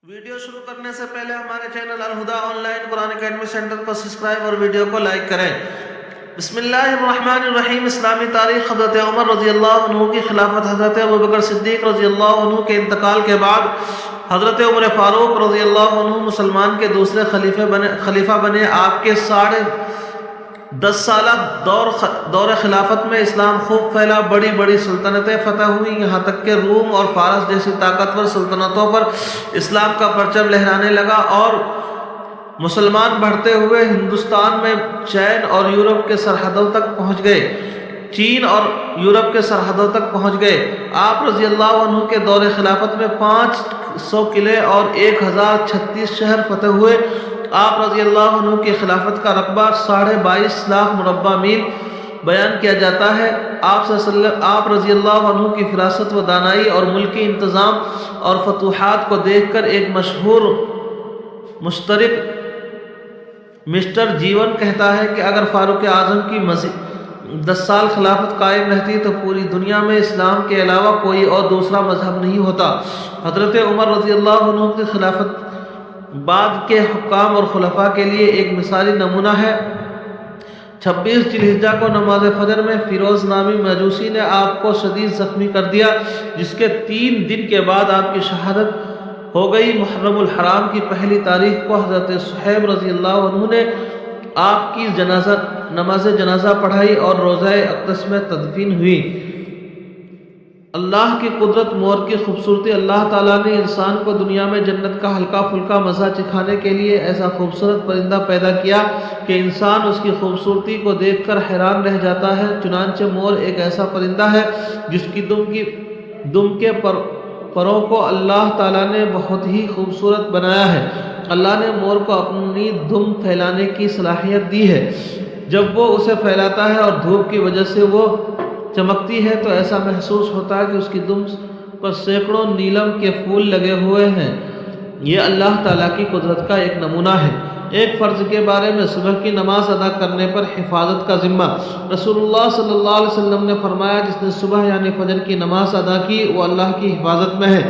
Video شروع کرنے سے پہلے ہمارے channel Alhuda online Quran academy centre کو سبسکرائب اور ویڈیو کو لائک کریں۔ بسم اللہ الرحمن الرحیم۔ اسلامی تاریخ۔ حضرت عمر رضی اللہ عنہ کی خلافت، حضرت ابوبکر صدیق رضی اللہ عنہ کے انتقال کے بعد حضرت عمر فاروق رضی اللہ عنہ مسلمان کے دوسرے خلیفہ بنے۔ آپ کے 10.5 سالہ دور خلافت میں اسلام خوب پھیلا، بڑی بڑی سلطنتیں فتح ہوئیں، یہاں تک کہ روم اور فارس جیسی طاقتور سلطنتوں پر اسلام کا پرچم لہرانے لگا اور مسلمان بڑھتے ہوئے ہندوستان میں چین اور یورپ کے سرحدوں تک پہنچ گئے۔ چین اور یورپ کے سرحدوں تک پہنچ گئے۔ آپ رضی اللہ عنہ کے دور خلافت میں 500 قلعے اور 1036 شہر فتح ہوئے۔ آپ رضی اللہ عنہ کی خلافت کا رقبہ 22.5 لاکھ مربع میل بیان کیا جاتا ہے۔ آپ رضی اللہ عنہ کی فراست و دانائی اور ملکی انتظام اور فتوحات کو دیکھ کر ایک مشہور مشترک مسٹر جیون کہتا ہے کہ اگر فاروق اعظم کی مزید 10 سال خلافت قائم رہتی تو پوری دنیا میں اسلام کے علاوہ کوئی اور دوسرا مذہب نہیں ہوتا۔ حضرت عمر رضی اللہ عنہ کی خلافت بعد کے حکام اور خلفاء کے لیے ایک مثالی نمونہ ہے۔ 26 ذی الحجہ کو نماز فجر میں فیروز نامی مجوسی نے آپ کو شدید زخمی کر دیا، جس کے 3 دن کے بعد آپ کی شہادت ہو گئی۔ محرم الحرام کی پہلی تاریخ کو حضرت صہیب رضی اللہ عنہ نے آپ کی نماز جنازہ پڑھائی اور روضہ اقدس میں تدفین ہوئی۔ اللہ کی قدرت، مور کی خوبصورتی۔ اللہ تعالیٰ نے انسان کو دنیا میں جنت کا ہلکا پھلکا مزہ چکھانے کے لیے ایسا خوبصورت پرندہ پیدا کیا کہ انسان اس کی خوبصورتی کو دیکھ کر حیران رہ جاتا ہے۔ چنانچہ مور ایک ایسا پرندہ ہے جس کی دم کے پروں کو اللہ تعالیٰ نے بہت ہی خوبصورت بنایا ہے۔ اللہ نے مور کو اپنی دم پھیلانے کی صلاحیت دی ہے۔ جب وہ اسے پھیلاتا ہے اور دھوپ کی وجہ سے وہ چمکتی ہے تو ایسا محسوس ہوتا ہے کہ اس کی دم پر سینکڑوں نیلم کے پھول لگے ہوئے ہیں۔ یہ اللہ تعالیٰ کی قدرت کا ایک نمونہ ہے۔ ایک فرض کے بارے میں، صبح کی نماز ادا کرنے پر حفاظت کا ذمہ۔ رسول اللہ صلی اللہ علیہ وسلم نے فرمایا، جس نے صبح یعنی فجر کی نماز ادا کی وہ اللہ کی حفاظت میں ہے۔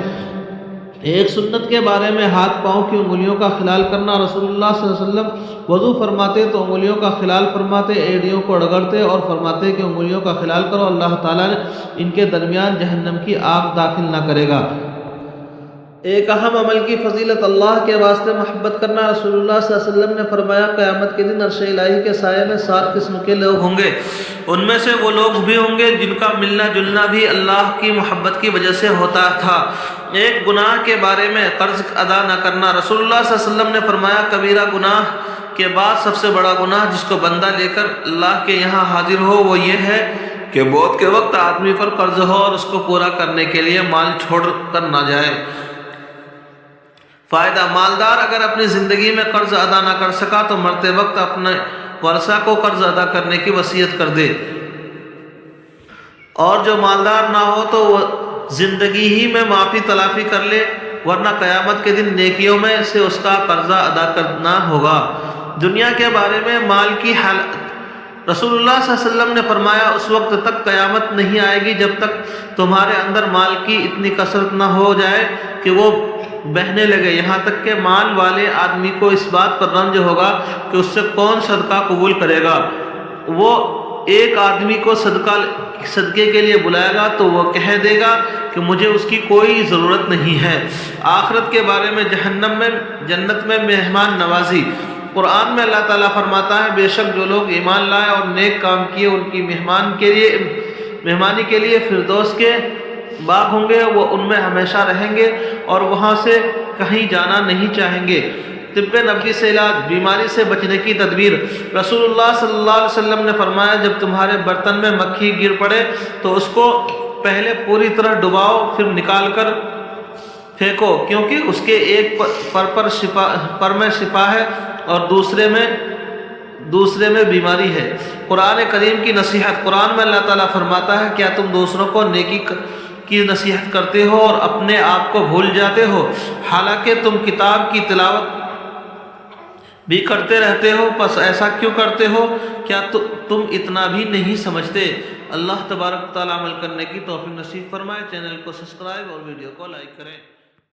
ایک سنت کے بارے میں، ہاتھ پاؤں کی انگلیوں کا خلال کرنا۔ رسول اللہ صلی اللہ علیہ وسلم وضو فرماتے تو انگلیوں کا خلال فرماتے، ایڑیوں کو رگڑتے اور فرماتے کہ انگلیوں کا خلال کرو، اللہ تعالیٰ نے ان کے درمیان جہنم کی آگ داخل نہ کرے گا۔ ایک اہم عمل کی فضیلت، اللہ کے واسطے محبت کرنا۔ رسول اللہ صلی اللہ علیہ وسلم نے فرمایا، قیامت کے دن عرش الہی کے سائے میں 7 قسم کے لوگ ہوں گے۔ ان میں سے وہ لوگ بھی ہوں گے جن کا ملنا جلنا بھی اللہ کی محبت کی وجہ سے ہوتا تھا۔ ایک گناہ کے بارے میں، قرض ادا نہ کرنا۔ رسول اللہ صلی اللہ علیہ وسلم نے فرمایا، کبیرہ گناہ کے بعد سب سے بڑا گناہ جس کو بندہ لے کر اللہ کے یہاں حاضر ہو وہ یہ ہے کہ موت کے وقت آدمی پر قرض ہو اور اس کو پورا کرنے کے لیے مال چھوڑ کر نہ جائے۔ فائدہ، مالدار اگر اپنی زندگی میں قرض ادا نہ کر سکا تو مرتے وقت اپنے ورثہ کو قرض ادا کرنے کی وصیت کر دے، اور جو مالدار نہ ہو تو وہ زندگی ہی میں معافی تلافی کر لے، ورنہ قیامت کے دن نیکیوں میں سے اس کا قرضہ ادا کرنا ہوگا۔ دنیا کے بارے میں، مال کی حالت۔ رسول اللہ صلی اللہ علیہ وسلم نے فرمایا، اس وقت تک قیامت نہیں آئے گی جب تک تمہارے اندر مال کی اتنی کثرت نہ ہو جائے کہ وہ بہنے لگے، یہاں تک کہ مال والے آدمی کو اس بات پر رنج ہوگا کہ اس سے کون صدقہ قبول کرے گا۔ وہ ایک آدمی کو صدقے کے لیے بلائے گا تو وہ کہہ دے گا کہ مجھے اس کی کوئی ضرورت نہیں ہے۔ آخرت کے بارے میں، جنت میں مہمان نوازی۔ قرآن میں اللہ تعالیٰ فرماتا ہے، بے شک جو لوگ ایمان لائے اور نیک کام کیے ان کی مہمانی کے لیے فردوس کے باغ ہوں گے، وہ ان میں ہمیشہ رہیں گے اور وہاں سے کہیں جانا نہیں چاہیں گے۔ طب نبوی سے علاج، بیماری سے بچنے کی تدبیر۔ رسول اللہ صلی اللہ علیہ وسلم نے فرمایا، جب تمہارے برتن میں مکھی گر پڑے تو اس کو پہلے پوری طرح ڈباؤ، پھر نکال کر پھینکو، کیونکہ اس کے ایک پر میں شفا ہے اور دوسرے میں بیماری ہے۔ قرآن کریم کی نصیحت۔ قرآن میں اللہ تعالیٰ فرماتا ہے، کیا تم دوسروں کو نیکی کی نصیحت کرتے ہو اور اپنے آپ کو بھول جاتے ہو، حالانکہ تم کتاب کی تلاوت بھی کرتے رہتے ہو، پس ایسا کیوں کرتے ہو؟ کیا تم اتنا بھی نہیں سمجھتے؟ اللہ تبارک تعالیٰ عمل کرنے کی توفیق نصیب فرمائے۔ چینل کو سبسکرائب اور ویڈیو کو لائک کریں۔